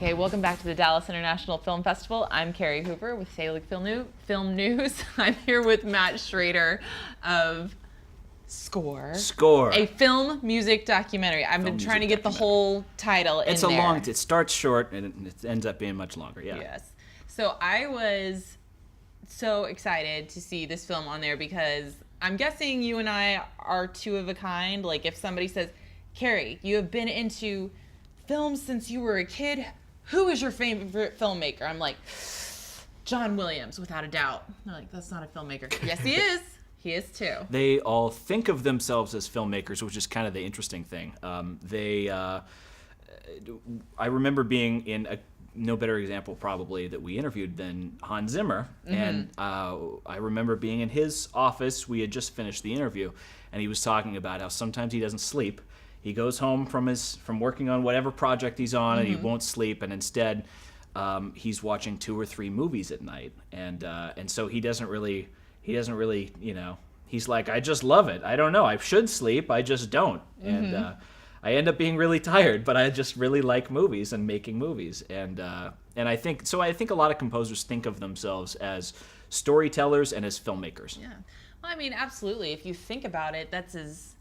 Okay, welcome back to the Dallas International Film Festival. I'm Carrie Hoover with Salic Film News. I'm here with Matt Schrader of Score. A film music documentary. I've been trying to get the whole title in there. It's a long, it starts short and it ends up being much longer, yeah. Yes. So I was so excited to see this film on there because I'm guessing you and I are two of a kind. Like if somebody says, Carrie, you have been into films since you were a kid. Who is your favorite filmmaker? I'm like, John Williams, without a doubt. They're like, that's not a filmmaker. Yes, he is. He is too. They all think of themselves as filmmakers, which is kind of the interesting thing. I remember being in no better example probably that we interviewed than Hans Zimmer. Mm-hmm. And I remember being in his office. We had just finished the interview, and he was talking about how sometimes he doesn't sleep. He goes home from working on whatever project he's on, and he won't sleep, and instead he's watching 2 or 3 movies at night, and so he doesn't really, he's like, I just love it. I don't know. I should sleep. I just don't, and I end up being really tired, but I just really like movies and making movies, and I think a lot of composers think of themselves as storytellers and as filmmakers. Yeah, well, I mean, absolutely. If you think about it, that's as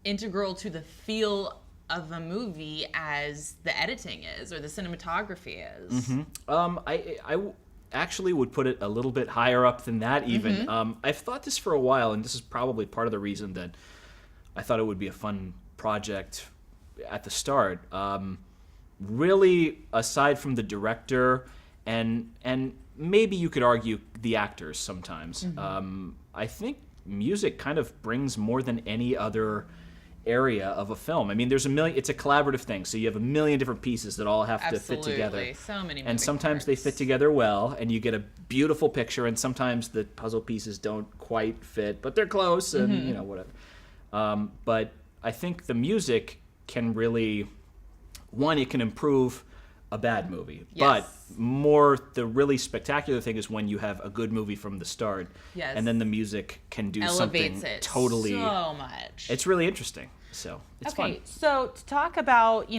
integral to the feel of a movie as the editing is or the cinematography is. Mm-hmm. I actually would put it a little bit higher up than that even. Mm-hmm. I've thought this for a while, and this is probably part of the reason that I thought it would be a fun project at the start. Really, aside from the director and maybe you could argue the actors sometimes, I think music kind of brings more than any other area of a film. I mean, it's a collaborative thing, so you have a million different pieces that all have to fit together. So many and sometimes parts. They fit together well, and you get a beautiful picture, and sometimes the puzzle pieces don't quite fit, but they're close, and whatever. But I think the music can really, it can improve a bad movie. Yes. But the really spectacular thing is when you have a good movie from the start, and then the music can do something totally so much. It's really interesting. So it's fun. Okay, so to talk about,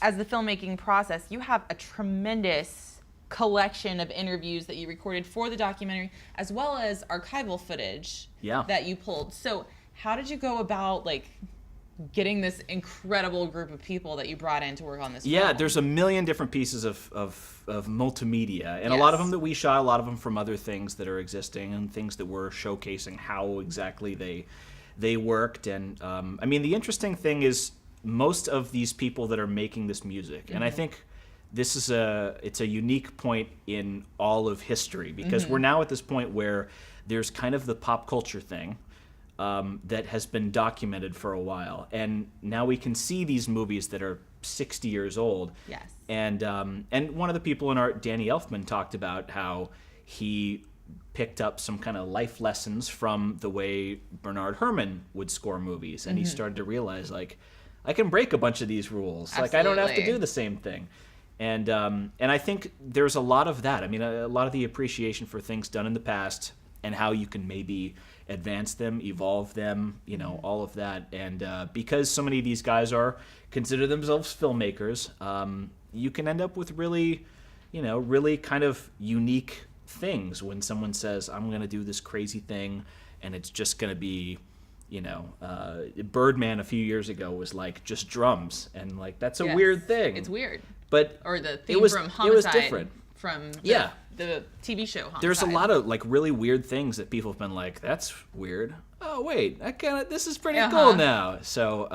as the filmmaking process, you have a tremendous collection of interviews that you recorded for the documentary, as well as archival footage that you pulled. So how did you go about getting this incredible group of people that you brought in to work on this film? Yeah, there's a million different pieces of multimedia, and a lot of them that we shot, a lot of them from other things that are existing, and things that were showcasing how exactly they worked. And I mean, the interesting thing is most of these people that are making this music, and I think this is it's a unique point in all of history, because we're now at this point where there's kind of the pop culture thing that has been documented for a while, and now we can see these movies that are 60 years old. Yes. And one of the people in art, Danny Elfman, talked about how he picked up some kind of life lessons from the way Bernard Herrmann would score movies, and he started to realize, I can break a bunch of these rules. Absolutely. I don't have to do the same thing. And I think there's a lot of that. I mean, a lot of the appreciation for things done in the past and how you can maybe advance them, evolve them, all of that. And because so many of these guys consider themselves filmmakers, you can end up with really kind of unique things when someone says, I'm going to do this crazy thing, and it's just going to be, Birdman a few years ago was just drums, and that's a weird thing. It's weird. But or the theme from Homicide. It was different. From the TV show Homicide. There's a lot of really weird things that people have been like, that's weird. Oh wait, this is pretty cool now. So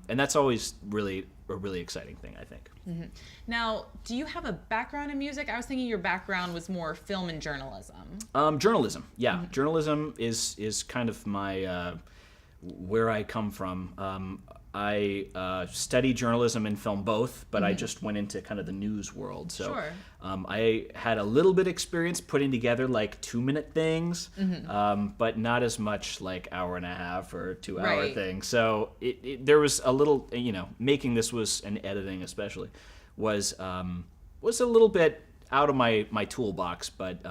and that's always really a really exciting thing, I think. Mm-hmm. Now, do you have a background in music? I was thinking your background was more film and journalism. Journalism, yeah. Journalism is kind of my where I come from. I studied journalism and film both, but I just went into kind of the news world. So sure. I had a little bit of experience putting together 2-minute things, but not as much hour and a half or 2-hour things. So there was a little, making this and editing especially was a little bit out of my toolbox, but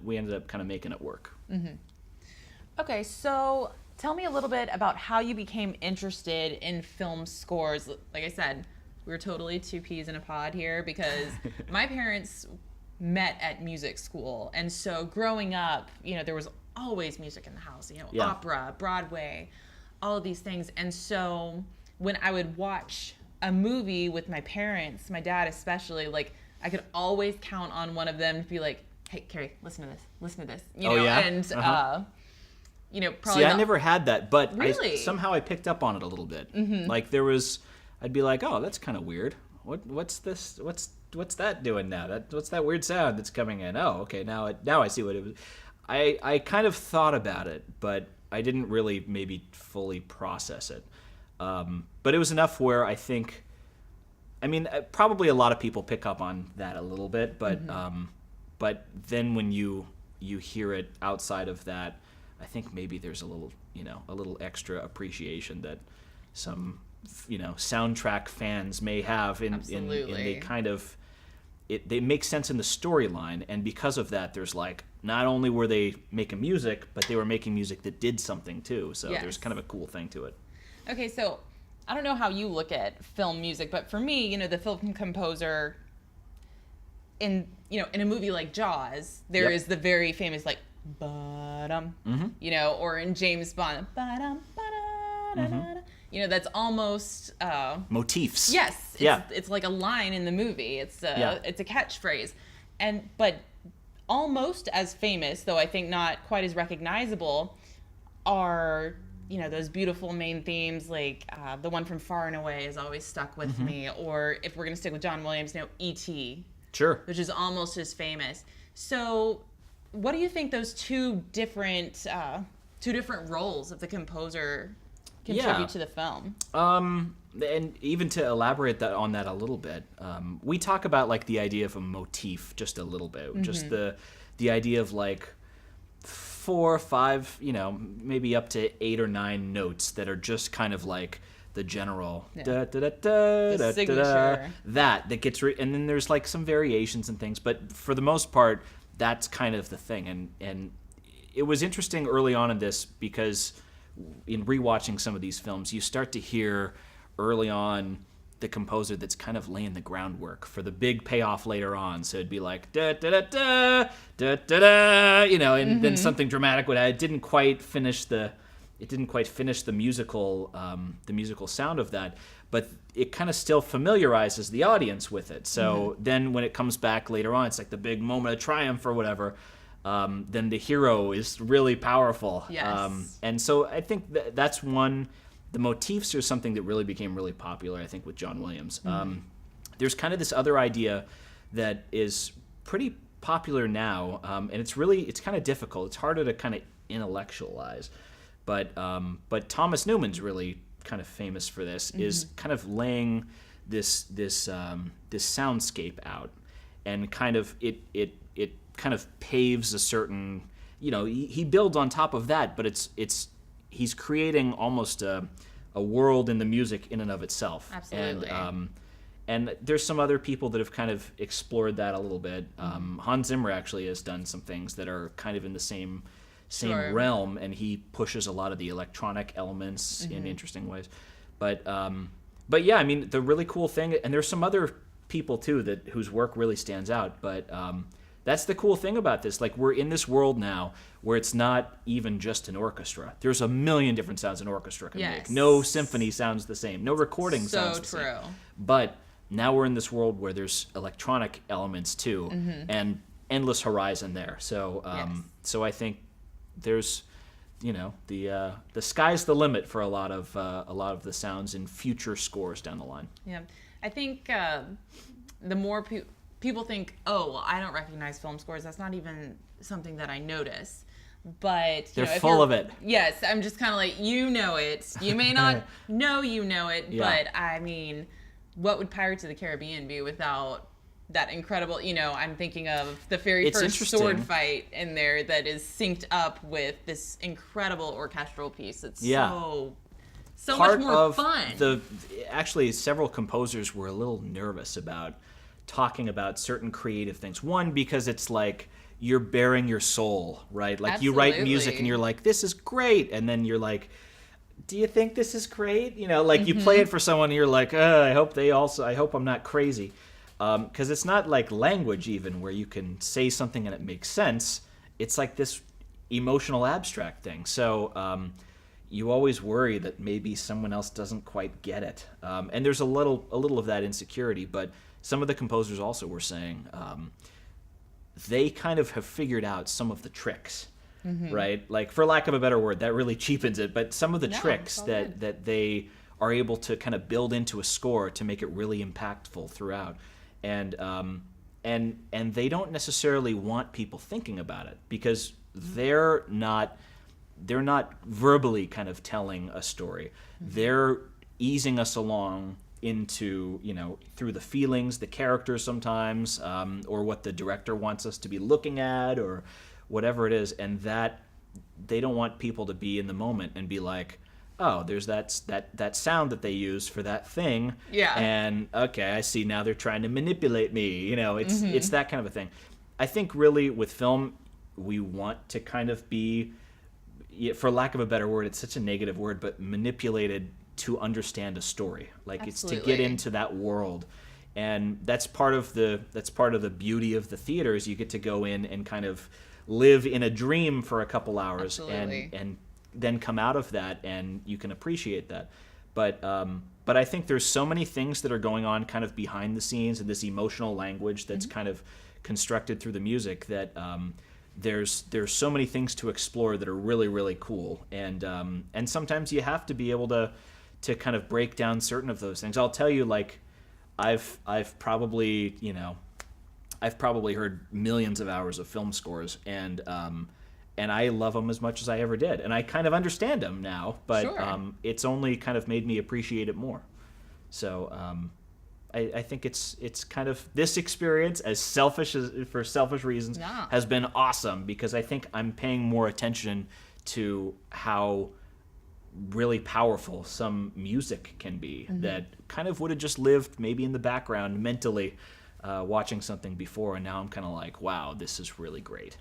we ended up kind of making it work. Mm-hmm. Okay, so tell me a little bit about how you became interested in film scores. Like I said, we're totally two peas in a pod here because my parents met at music school. And so growing up, there was always music in the house, opera, Broadway, all of these things. And so when I would watch a movie with my parents, my dad especially, like I could always count on one of them to be like, hey, Carrie, listen to this, and, probably See, I never had that, but really? Somehow I picked up on it a little bit. Mm-hmm. Like I'd be like, oh, that's kind of weird. What's this? What's that doing now? What's that weird sound that's coming in? Oh, okay, now I see what it was. I kind of thought about it, but I didn't really maybe fully process it. But it was enough where I think, probably a lot of people pick up on that a little bit, but but then when you hear it outside of that, I think maybe there's a little extra appreciation that some soundtrack fans may have in they kind of they make sense in the storyline, and because of that there's like not only were they making music, but they were making music that did something too, so there's kind of a cool thing to it. Okay, so I don't know how you look at film music, but for me, the film composer in a movie like Jaws, there is the very famous like ba-dum, or in James Bond, ba-dum, ba-da-da-da-da. That's almost motifs. Yes, it's like a line in the movie. It's a catchphrase, but almost as famous, though I think not quite as recognizable, are those beautiful main themes, like the one from Far and Away has always stuck with me, or if we're gonna stick with John Williams, E.T. Sure. Which is almost as famous. So, what do you think those two different roles of the composer contribute to the film? And even to elaborate on that a little bit, we talk about like the idea of a motif just a little bit, just the idea of like 4 or 5, maybe up to 8 or 9 notes that are just kind of like the general da da da da da da, that gets and then there's like some variations and things, but for the most part that's kind of the thing. And it was interesting early on in this because in rewatching some of these films you start to hear early on the composer that's kind of laying the groundwork for the big payoff later on. So it'd be like da da da da da da da, and then something dramatic would it didn't quite finish the musical sound of that, but it kind of still familiarizes the audience with it. So then when it comes back later on, it's like the big moment of triumph or whatever. Then the hero is really powerful. Yes. And so I think that's one. The motifs are something that really became really popular, I think, with John Williams. There's kind of this other idea that is pretty popular now, and it's kind of difficult. It's harder to kind of intellectualize. But Thomas Newman's really kind of famous for this, is kind of laying this soundscape out, and kind of it kind of paves a certain, he builds on top of that, but he's creating almost a world in the music in and of itself. Absolutely. And there's some other people that have kind of explored that a little bit. Hans Zimmer actually has done some things that are kind of in the same realm, and he pushes a lot of the electronic elements in interesting ways. But yeah, the really cool thing, and there's some other people too whose work really stands out, but that's the cool thing about this. Like, we're in this world now where it's not even just an orchestra. There's a million different sounds an orchestra can make. No symphony sounds the same. No recording sounds the same. But now we're in this world where there's electronic elements too, and endless horizon there. So so I think there's the sky's the limit for a lot of the sounds in future scores down the line. Yeah, I think the more people think, oh, well, I don't recognize film scores. That's not even something that I notice. But they're full of it. Yes, I'm just kind of like, you know it. You may not know you know it, but what would Pirates of the Caribbean be without that incredible, I'm thinking of the very first sword fight in there that is synced up with this incredible orchestral piece. It's so much more fun. Actually, several composers were a little nervous about talking about certain creative things. One, because it's like you're bearing your soul, right? Like, you write music and you're like, this is great. And then you're like, do you think this is great? Like you play it for someone and you're like, I hope I'm not crazy. Because it's not like language even where you can say something and it makes sense. It's like this emotional abstract thing. So you always worry that maybe someone else doesn't quite get it. And there's a little of that insecurity, but some of the composers also were saying they kind of have figured out some of the tricks. Right? Like, for lack of a better word, that really cheapens it. But some of the tricks that they are able to kind of build into a score to make it really impactful throughout. And they don't necessarily want people thinking about it because they're not verbally kind of telling a story. They're easing us along into, through the feelings, the characters sometimes, or what the director wants us to be looking at, or whatever it is, and that they don't want people to be in the moment and be like, oh, there's that sound that they use for that thing, and okay, I see now they're trying to manipulate me. It's that kind of a thing. I think really with film, we want to kind of be, for lack of a better word, it's such a negative word, but manipulated to understand a story. Like, Absolutely. It's to get into that world. And that's part of the beauty of the theater is you get to go in and kind of live in a dream for a couple hours and then come out of that and you can appreciate that. But I think there's so many things that are going on kind of behind the scenes and this emotional language that's kind of constructed through the music that there's so many things to explore that are really, really cool. And sometimes you have to be able to kind of break down certain of those things. I'll tell you, like, I've probably heard millions of hours of film scores, and I love them as much as I ever did, and I kind of understand them now, but it's only kind of made me appreciate it more. So I think it's kind of, this experience, as selfish as for selfish reasons, has been awesome because I think I'm paying more attention to how really powerful some music can be that kind of would have just lived maybe in the background mentally watching something before, and now I'm kind of like, wow, this is really great.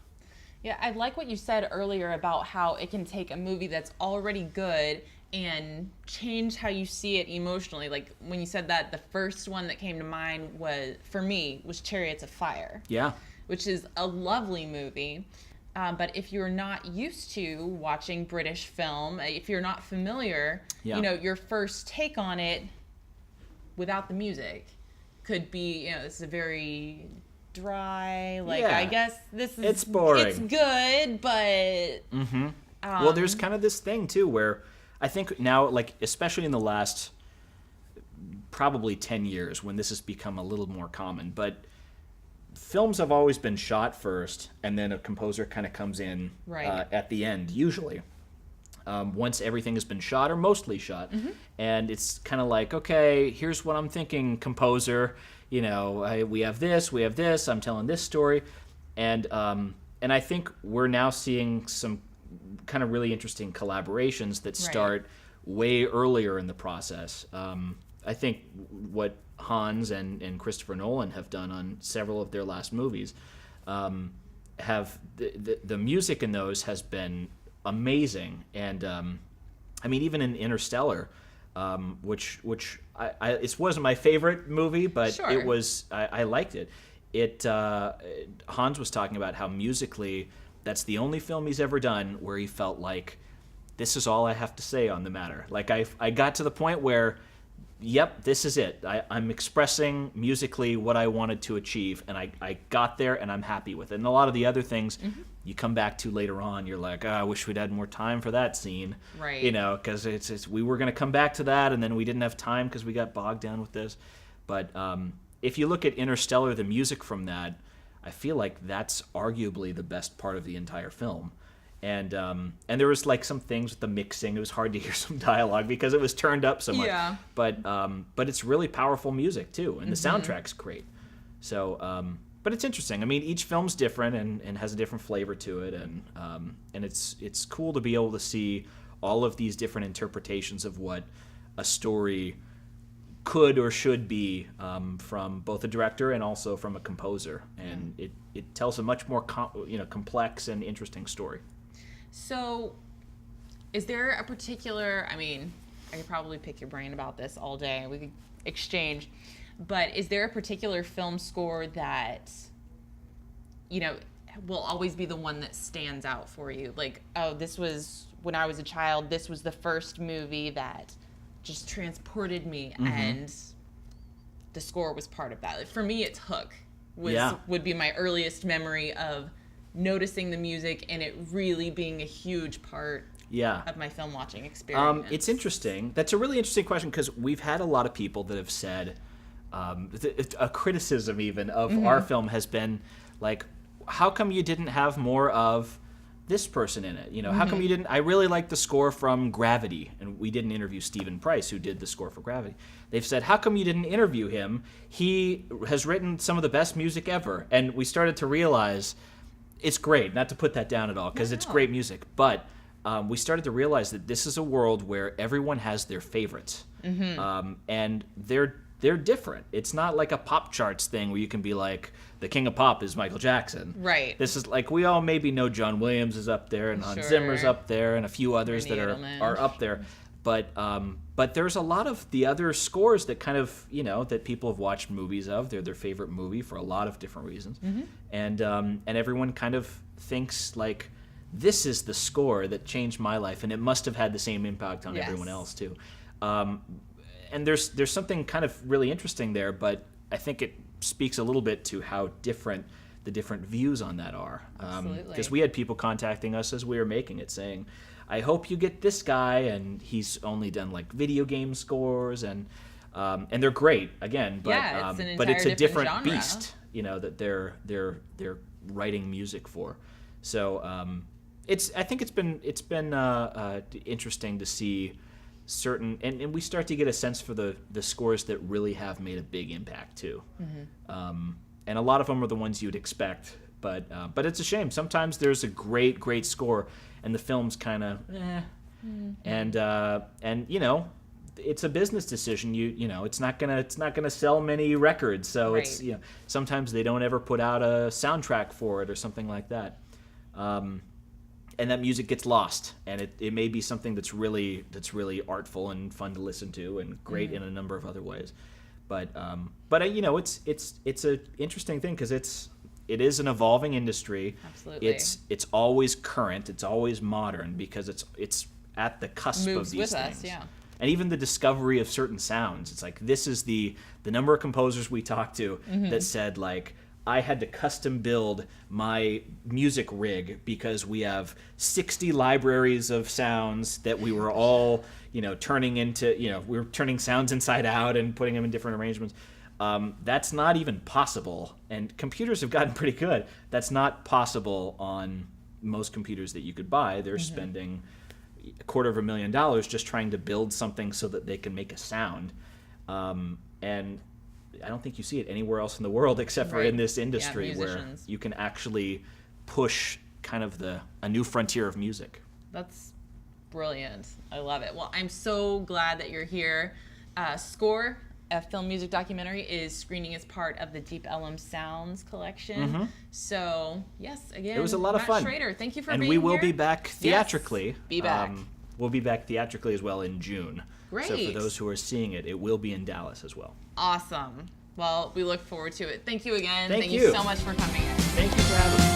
Yeah, I like what you said earlier about how it can take a movie that's already good and change how you see it emotionally. Like when you said that, the first one that came to mind was, for me, was Chariots of Fire. Yeah. Which is a lovely movie. But if you're not used to watching British film, if you're not familiar, your first take on it without the music could be, this is a very dry, I guess this is, it's boring. It's good, but well, there's kind of this thing too where I think now, like, especially in the last probably 10 years when this has become a little more common, but films have always been shot first and then a composer kind of comes in at the end, usually once everything has been shot or mostly shot. And it's kind of like, okay, here's what I'm thinking, composer. We have this, I'm telling this story. And I think we're now seeing some kind of really interesting collaborations that start way earlier in the process. I think what Hans and Christopher Nolan have done on several of their last movies have the music in those has been amazing. And I mean, even in Interstellar, which it wasn't my favorite movie, but it was, I liked it. Hans was talking about how musically that's the only film he's ever done where he felt like, this is all I have to say on the matter. Like I got to the point where, yep, this is it. I'm expressing musically what I wanted to achieve, and I got there, and I'm happy with it. And a lot of the other things you come back to later on, you're like, I wish we'd had more time for that scene. Right. Because it's we were going to come back to that, and then we didn't have time because we got bogged down with this. But if you look at Interstellar, the music from that, I feel like that's arguably the best part of the entire film. And there was like some things with the mixing. It was hard to hear some dialogue because it was turned up so much. Yeah. But it's really powerful music too, and the soundtrack's great. So, but it's interesting. I mean, each film's different and has a different flavor to it, and it's cool to be able to see all of these different interpretations of what a story could or should be from both a director and also from a composer, and it tells a much more complex and interesting story. So Is there a particular, I mean, I could probably pick your brain about this all day. We could exchange. But is there a particular film score that, you know, will always be the one that stands out for you? Like, oh, this was, when I was a child, this was the first movie that just transported me, and the score was part of that. Like, for me, it's Hook. Would be my earliest memory of noticing the music and it really being a huge part of my film watching experience. It's interesting. That's a really interesting question, because we've had a lot of people that have said, a criticism even of our film has been like, how come you didn't have more of this person in it? You know, how come you didn't? I really like the score from Gravity, and we didn't interview Stephen Price, who did the score for Gravity. They've said, how come you didn't interview him? He has written some of the best music ever. And we started to realize it's great, not to put that down at all, because it's great music. But we started to realize that this is a world where everyone has their favorites, and they're different. It's not like a pop charts thing where you can be like, the king of pop is Michael Jackson. Right. This is like, we all maybe know John Williams is up there, and Hans Zimmer's up there, and a few others that are up there. But there's a lot of the other scores that kind of, you know, that people have watched movies of. They're their favorite movie for a lot of different reasons. And everyone kind of thinks like, this is the score that changed my life, and it must have had the same impact on everyone else too. And there's something kind of really interesting there, but I think it speaks a little bit to how different the different views on that are. Because we had people contacting us as we were making it saying, I hope you get this guy, and he's only done like video game scores, and they're great again, but it's a different genre. beast, you know, that they're writing music for. So I think it's been interesting to see certain, and we start to get a sense for the scores that really have made a big impact too. And a lot of them are the ones you'd expect, but it's a shame. Sometimes there's a great score, and the film's kind of and you know, it's a business decision. You know, it's not gonna sell many records, so it's, you know, sometimes they don't ever put out a soundtrack for it or something like that. And that music gets lost, and it may be something that's really artful and fun to listen to, and great in a number of other ways. But you know, it's a interesting thing, because it is an evolving industry. Absolutely. It's always current. It's always modern, because it's at the cusp of these things. And even the discovery of certain sounds. It's like, this is the number of composers we talked to that said, like, I had to custom build my music rig because we have 60 libraries of sounds that we were all, you know, turning into, you know, we were turning sounds inside out and putting them in different arrangements. That's not even possible. And computers have gotten pretty good. That's not possible on most computers that you could buy. They're spending $250,000 just trying to build something so that they can make a sound. And I don't think you see it anywhere else in the world except for in this industry, where you can actually push kind of a new frontier of music. That's brilliant. I love it. Well, I'm so glad that you're here. Score, a film music documentary, is screening as part of the Deep Ellum Sounds collection. So, yes, again, it was a lot of fun. Schrader, thank you for being here. And we will be back theatrically. Yes, be back. We'll be back theatrically as well in June. Great. So for those who are seeing it, it will be in Dallas as well. Awesome. Well, we look forward to it. Thank you again. Thank you so much for coming in. Thank you for having me.